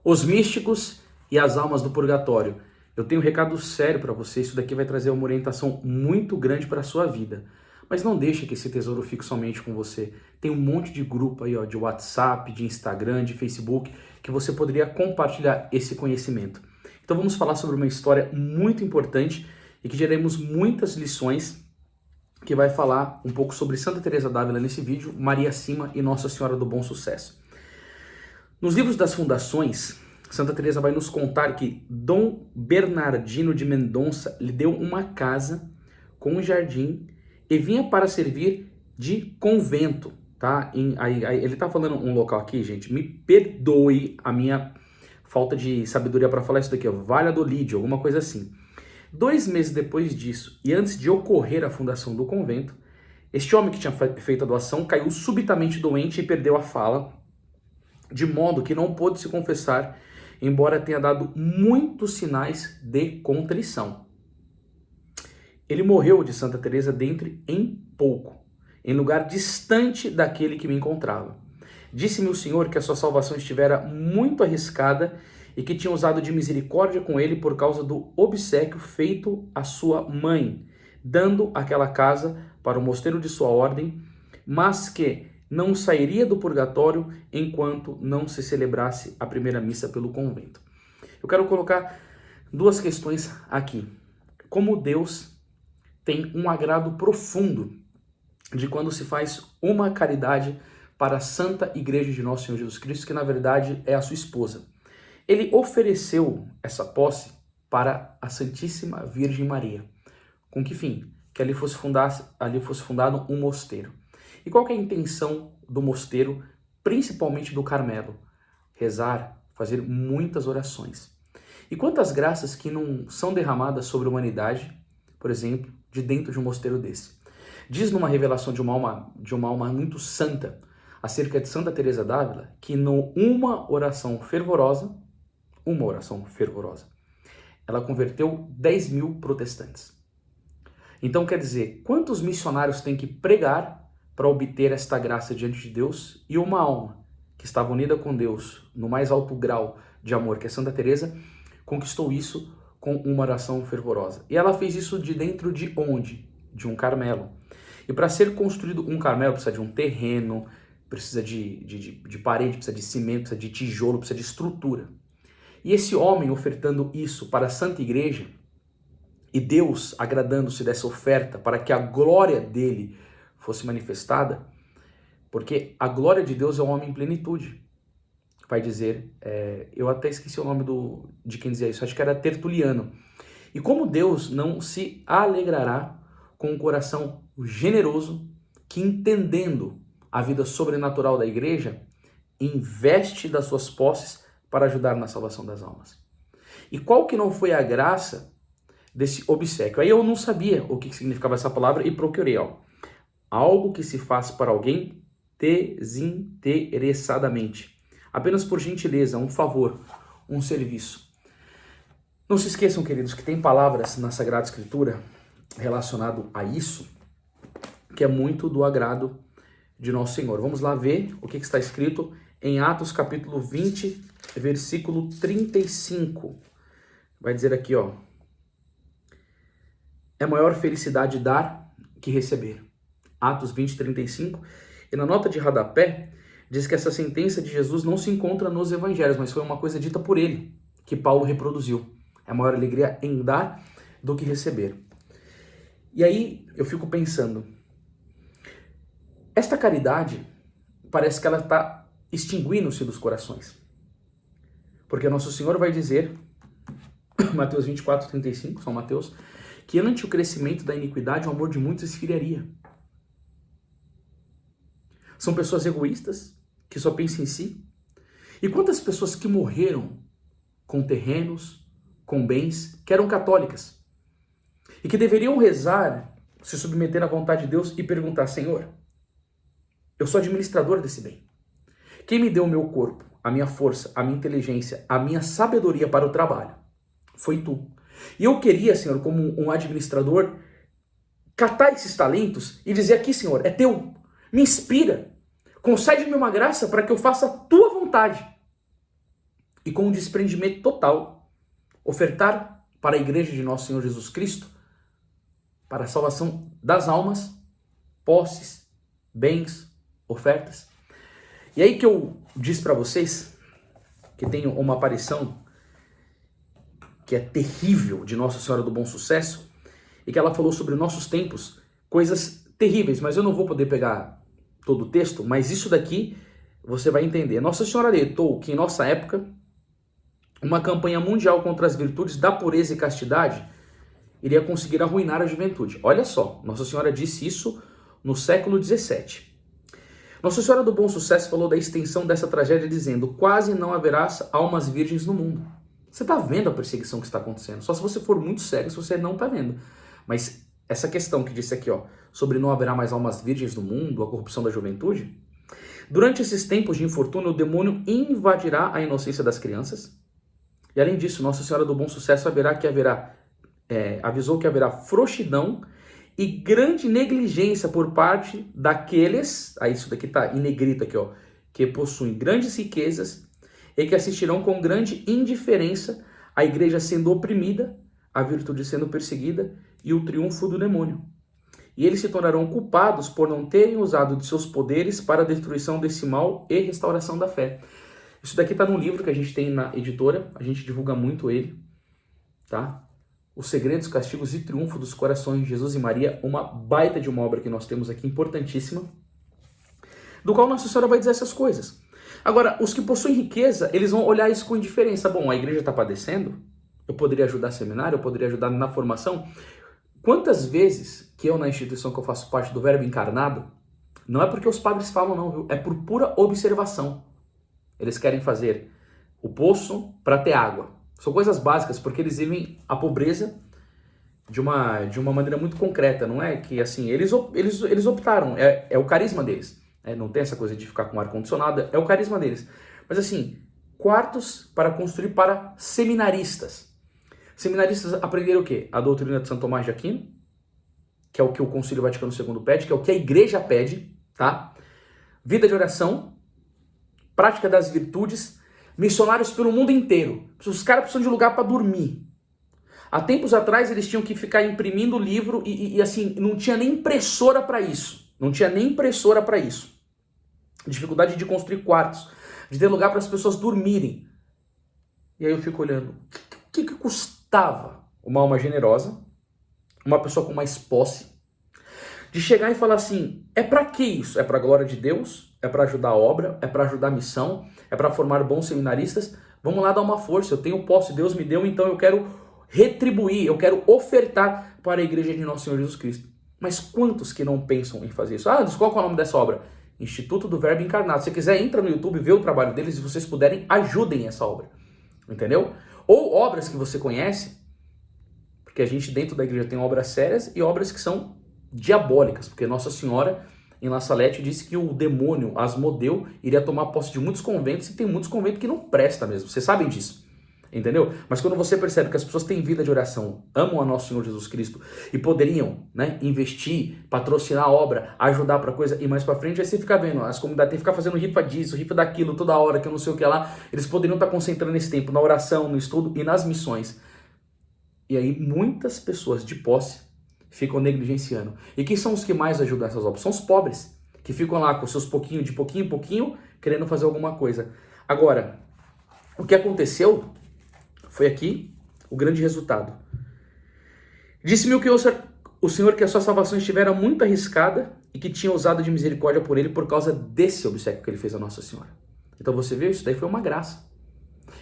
Os místicos e as almas do purgatório. Eu tenho um recado sério para você, isso daqui vai trazer uma orientação muito grande para a sua vida. Mas não deixe que esse tesouro fique somente com você. Tem um monte de grupo aí, ó, de WhatsApp, de Instagram, de Facebook, que você poderia compartilhar esse conhecimento. Então vamos falar sobre uma história muito importante e que geremos muitas lições, que vai falar um pouco sobre Santa Teresa d'Ávila nesse vídeo, Maria Cima e Nossa Senhora do Bom Sucesso. Nos livros das fundações, Santa Teresa vai nos contar que Dom Bernardino de Mendonça lhe deu uma casa com um jardim e vinha para servir de convento, tá? Ele está falando um local aqui, gente, me perdoe a minha falta de sabedoria para falar isso daqui, ó, Valladolid, alguma coisa assim. 2 meses depois disso, e antes de ocorrer a fundação do convento, este homem que tinha feito a doação caiu subitamente doente e perdeu a fala, de modo que não pôde se confessar, embora tenha dado muitos sinais de contrição. Ele morreu de Santa Teresa dentre em pouco, em lugar distante daquele que me encontrava. Disse-me o Senhor que a sua salvação estivera muito arriscada e que tinha usado de misericórdia com ele por causa do obséquio feito à sua mãe, dando aquela casa para o mosteiro de sua ordem, mas que não sairia do purgatório enquanto não se celebrasse a primeira missa pelo convento. Eu quero colocar 2 questões aqui. Como Deus tem um agrado profundo de quando se faz uma caridade para a Santa Igreja de Nosso Senhor Jesus Cristo, que na verdade é a sua esposa. Ele ofereceu essa posse para a Santíssima Virgem Maria. Com que fim? Que ali fosse fundado um mosteiro. E qual que é a intenção do mosteiro, principalmente do Carmelo? Rezar, fazer muitas orações. E quantas graças que não são derramadas sobre a humanidade, por exemplo, de dentro de um mosteiro desse. Diz numa revelação de uma alma muito santa, acerca de Santa Teresa d'Ávila, que numa oração fervorosa, ela converteu 10.000 protestantes. Então quer dizer, quantos missionários tem que pregar para obter esta graça diante de Deus? E uma alma que estava unida com Deus no mais alto grau de amor, que é Santa Teresa, conquistou isso com uma oração fervorosa. E ela fez isso de dentro de onde? De um Carmelo. E para ser construído um Carmelo precisa de um terreno, precisa de parede, precisa de cimento, precisa de tijolo, precisa de estrutura. E esse homem ofertando isso para a Santa Igreja, e Deus agradando-se dessa oferta para que a glória dele fosse manifestada, porque a glória de Deus é o homem em plenitude. Vai dizer, eu até esqueci o nome de quem dizia isso, acho que era Tertuliano. E como Deus não se alegrará com um coração generoso que, entendendo a vida sobrenatural da igreja, investe das suas posses para ajudar na salvação das almas. E qual que não foi a graça desse obséquio? Aí eu não sabia o que significava essa palavra e procurei, ó. Algo que se faz para alguém desinteressadamente. Apenas por gentileza, um favor, um serviço. Não se esqueçam, queridos, que tem palavras na Sagrada Escritura relacionado a isso, que é muito do agrado de Nosso Senhor. Vamos lá ver o que está escrito em Atos capítulo 20, versículo 35. Vai dizer aqui, ó. É maior felicidade dar que receber. Atos 20, 35. E na nota de rodapé, diz que essa sentença de Jesus não se encontra nos evangelhos, mas foi uma coisa dita por ele, que Paulo reproduziu. É maior alegria em dar do que receber. E aí eu fico pensando, esta caridade parece que ela está extinguindo-se dos corações. Porque Nosso Senhor vai dizer, Mateus 24, 35, São Mateus, que ante o crescimento da iniquidade, o amor de muitos esfriaria. São pessoas egoístas, que só pensam em si. E quantas pessoas que morreram com terrenos, com bens, que eram católicas, e que deveriam rezar, se submeter à vontade de Deus e perguntar, Senhor, eu sou administrador desse bem. Quem me deu o meu corpo, a minha força, a minha inteligência, a minha sabedoria para o trabalho? Foi tu. E eu queria, Senhor, como um administrador, catar esses talentos e dizer aqui, Senhor, é teu. Me inspira. Concede-me uma graça para que eu faça a tua vontade. e com um desprendimento total, ofertar para a igreja de nosso Senhor Jesus Cristo, para a salvação das almas, posses, bens, ofertas. E aí que eu disse para vocês que tem uma aparição que é terrível de Nossa Senhora do Bom Sucesso, e que ela falou sobre nossos tempos, coisas terríveis, mas eu não vou poder pegar todo o texto, mas isso daqui você vai entender. Nossa Senhora alertou que em nossa época, uma campanha mundial contra as virtudes da pureza e castidade iria conseguir arruinar a juventude. Olha só, Nossa Senhora disse isso no século XVII. Nossa Senhora do Bom Sucesso falou da extensão dessa tragédia dizendo: quase não haverá almas virgens no mundo. Você está vendo a perseguição que está acontecendo. Só se você for muito cego, se você não está vendo. Mas essa questão que disse aqui, sobre não haverá mais almas virgens no mundo, a corrupção da juventude. Durante esses tempos de infortúnio, o demônio invadirá a inocência das crianças. E além disso, Nossa Senhora do Bom Sucesso avisou que haverá frouxidão e grande negligência por parte daqueles, isso daqui está em negrito aqui, que possuem grandes riquezas e que assistirão com grande indiferença a igreja sendo oprimida, a virtude sendo perseguida e o triunfo do demônio. E eles se tornarão culpados por não terem usado de seus poderes para a destruição desse mal e restauração da fé. Isso daqui está num livro que a gente tem na editora, a gente divulga muito ele, tá? Os Segredos, Castigos e Triunfo dos Corações de Jesus e Maria, uma baita de uma obra que nós temos aqui, importantíssima, do qual Nossa Senhora vai dizer essas coisas. Agora, os que possuem riqueza, eles vão olhar isso com indiferença. Bom, a igreja está padecendo, eu poderia ajudar seminário, eu poderia ajudar na formação. Quantas vezes que eu, na instituição que eu faço parte do Verbo Encarnado, não é porque os padres falam não, viu? É por pura observação. Eles querem fazer o poço para ter água. São coisas básicas, porque eles vivem a pobreza de uma maneira muito concreta, não é que assim, eles optaram, é o carisma deles, não tem essa coisa de ficar com ar-condicionado, é o carisma deles. Mas assim, quartos para construir para seminaristas. Seminaristas aprenderam o quê? A doutrina de São Tomás de Aquino, que é o que o Concílio Vaticano II pede, que é o que a igreja pede, tá? Vida de oração, prática das virtudes, missionários pelo mundo inteiro. Os caras precisam de lugar para dormir. Há tempos atrás eles tinham que ficar imprimindo livro e assim, não tinha nem impressora para isso. Não tinha nem impressora para isso. Dificuldade de construir quartos, de ter lugar para as pessoas dormirem. E aí eu fico olhando, o que custava uma alma generosa, uma pessoa com mais posse, de chegar e falar assim, é para que isso? É para a glória de Deus? É para ajudar a obra? É para ajudar a missão? É para formar bons seminaristas? Vamos lá dar uma força, eu tenho posse, Deus me deu, então eu quero retribuir, eu quero ofertar para a igreja de Nosso Senhor Jesus Cristo. Mas quantos que não pensam em fazer isso? Qual é o nome dessa obra? Instituto do Verbo Encarnado. Se você quiser, entra no YouTube, vê o trabalho deles, e se vocês puderem, ajudem essa obra. Entendeu? Ou obras que você conhece, porque a gente dentro da igreja tem obras sérias e obras que são diabólicas, porque Nossa Senhora em La Salette disse que o demônio Asmodeu iria tomar posse de muitos conventos, e tem muitos conventos que não presta mesmo, vocês sabem disso, entendeu? Mas quando você percebe que as pessoas têm vida de oração, amam a Nosso Senhor Jesus Cristo e poderiam, investir, patrocinar a obra, ajudar para coisa e mais para frente, aí você fica vendo, as comunidades têm que ficar fazendo rifa disso, rifa daquilo, toda hora, que eu não sei o que lá, eles poderiam estar concentrando esse tempo na oração, no estudo e nas missões. E aí muitas pessoas de posse ficam negligenciando. E quem são os que mais ajudam essas obras? São os pobres, que ficam lá com seus pouquinho, de pouquinho em pouquinho, querendo fazer alguma coisa. Agora, o que aconteceu foi aqui o grande resultado. Disse-me o Senhor que a sua salvação estivera muito arriscada e que tinha usado de misericórdia por ele por causa desse obséquio que ele fez a Nossa Senhora. Então você viu, isso daí foi uma graça.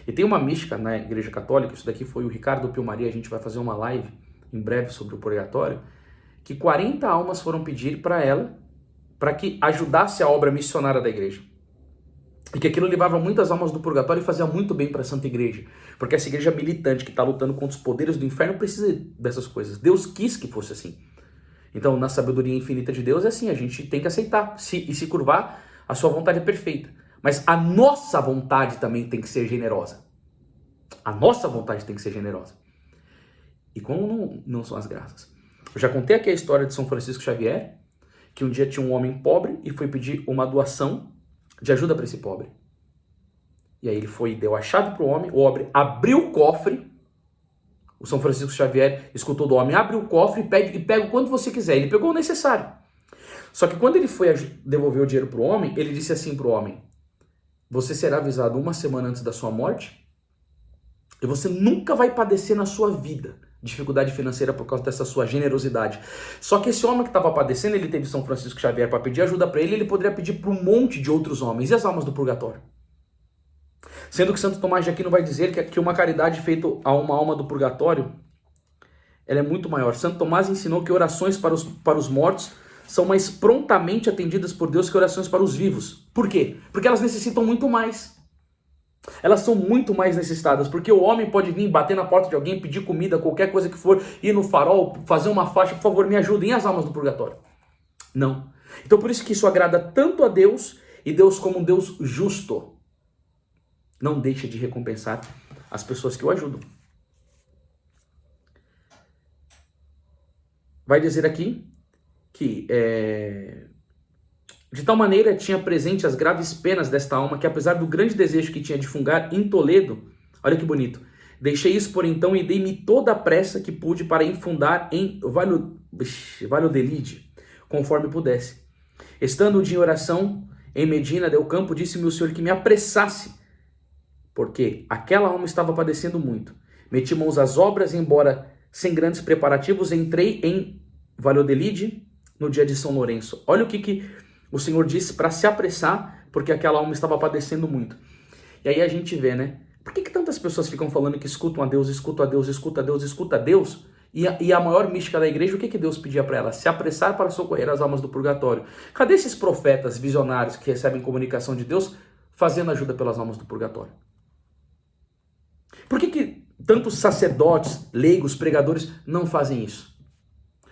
E tem uma mística na Igreja Católica, isso daqui foi o Ricardo Pio Maria, a gente vai fazer uma live em breve sobre o purgatório, que 40 almas foram pedir para ela, para que ajudasse a obra missionária da igreja. E que aquilo levava muitas almas do purgatório e fazia muito bem para a Santa Igreja. Porque essa igreja militante que está lutando contra os poderes do inferno precisa dessas coisas. Deus quis que fosse assim. Então, na sabedoria infinita de Deus, é assim, a gente tem que aceitar e se curvar, a sua vontade é perfeita. Mas a nossa vontade também tem que ser generosa. A nossa vontade tem que ser generosa. E como não são as graças? Eu já contei aqui a história de São Francisco Xavier, que um dia tinha um homem pobre e foi pedir uma doação de ajuda para esse pobre. E aí ele foi e deu a chave para o homem abriu o cofre. O São Francisco Xavier escutou do homem, abre o cofre e pega o quanto você quiser. Ele pegou o necessário. Só que quando ele foi devolver o dinheiro para o homem, ele disse assim para o homem: você será avisado 1 semana antes da sua morte e você nunca vai padecer na sua vida dificuldade financeira por causa dessa sua generosidade. Só que esse homem que estava padecendo, ele teve São Francisco Xavier para pedir ajuda para ele poderia pedir para um monte de outros homens. E as almas do purgatório? Sendo que Santo Tomás de Aquino vai dizer que uma caridade feita a uma alma do purgatório, ela é muito maior. Santo Tomás ensinou que orações para os mortos são mais prontamente atendidas por Deus que orações para os vivos. Por quê? Porque elas necessitam muito mais. Elas são muito mais necessitadas, porque o homem pode vir bater na porta de alguém, pedir comida, qualquer coisa que for, ir no farol, fazer uma faixa, por favor, me ajudem, as almas do purgatório. Não. Então por isso que isso agrada tanto a Deus, e Deus como um Deus justo não deixa de recompensar as pessoas que o ajudam. Vai dizer aqui que de tal maneira tinha presente as graves penas desta alma, que apesar do grande desejo que tinha de fungar em Toledo, olha que bonito, deixei isso por então e dei-me toda a pressa que pude para infundar em Valladolid, conforme pudesse. Estando um dia em oração em Medina del Campo, disse-me o Senhor que me apressasse, porque aquela alma estava padecendo muito. Meti mãos às obras e, embora sem grandes preparativos, entrei em Valladolid no dia de São Lourenço. Olha o que o Senhor disse para se apressar, porque aquela alma estava padecendo muito. E aí a gente vê, né? Por que tantas pessoas ficam falando que escutam a Deus, escutam a Deus, escutam a Deus, escutam a Deus? E a maior mística da igreja, o que Deus pedia para ela? Se apressar para socorrer as almas do purgatório. Cadê esses profetas visionários que recebem comunicação de Deus fazendo ajuda pelas almas do purgatório? Por que tantos sacerdotes, leigos, pregadores não fazem isso?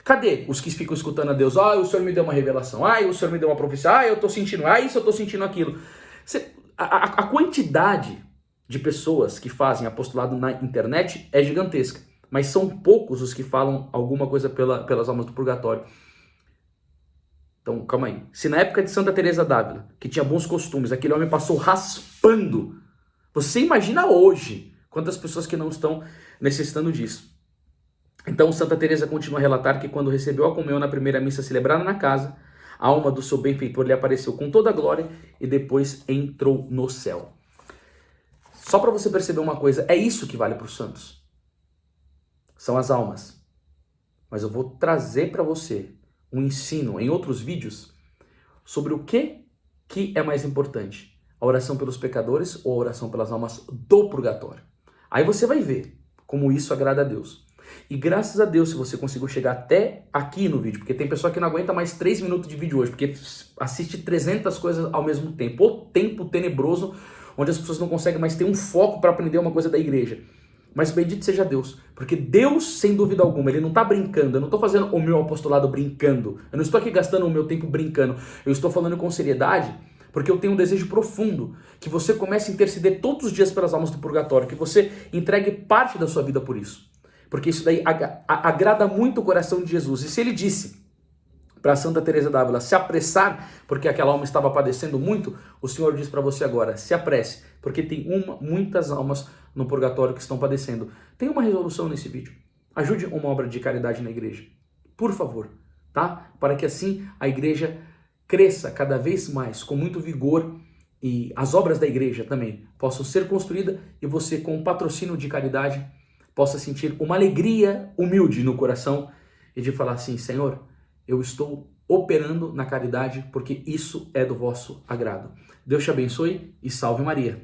Cadê os que ficam escutando a Deus? Ah, o Senhor me deu uma revelação. Ah, o Senhor me deu uma profecia. Ah, eu estou sentindo. Ah, isso eu estou sentindo aquilo. A quantidade de pessoas que fazem apostolado na internet é gigantesca. Mas são poucos os que falam alguma coisa pelas almas do purgatório. Então, calma aí. Se na época de Santa Teresa d'Ávila, que tinha bons costumes, aquele homem passou raspando, você imagina hoje quantas pessoas que não estão necessitando disso. Então Santa Teresa continua a relatar que quando recebeu a comunhão na primeira missa celebrada na casa, a alma do seu benfeitor lhe apareceu com toda a glória e depois entrou no céu. Só para você perceber uma coisa, é isso que vale para os santos. São as almas. Mas eu vou trazer para você um ensino em outros vídeos sobre o que é mais importante. A oração pelos pecadores ou a oração pelas almas do purgatório. Aí você vai ver como isso agrada a Deus. E graças a Deus se você conseguiu chegar até aqui no vídeo, porque tem pessoa que não aguenta mais 3 minutos de vídeo hoje, porque assiste 300 coisas ao mesmo tempo. O tempo tenebroso, onde as pessoas não conseguem mais ter um foco para aprender uma coisa da igreja. Mas bendito seja Deus, porque Deus, sem dúvida alguma, Ele não está brincando, eu não estou fazendo o meu apostolado brincando, eu não estou aqui gastando o meu tempo brincando, eu estou falando com seriedade, porque eu tenho um desejo profundo, que você comece a interceder todos os dias pelas almas do purgatório, que você entregue parte da sua vida por isso. Porque isso daí agrada muito o coração de Jesus. E se ele disse para Santa Teresa d'Ávila se apressar, porque aquela alma estava padecendo muito, o Senhor diz para você agora, se apresse, porque tem muitas almas no purgatório que estão padecendo. Tem uma resolução nesse vídeo. Ajude uma obra de caridade na igreja. Por favor, tá? Para que assim a igreja cresça cada vez mais, com muito vigor, e as obras da igreja também possam ser construídas e você, com o patrocínio de caridade, possa sentir uma alegria humilde no coração e de falar assim, Senhor, eu estou operando na caridade porque isso é do vosso agrado. Deus te abençoe e salve Maria.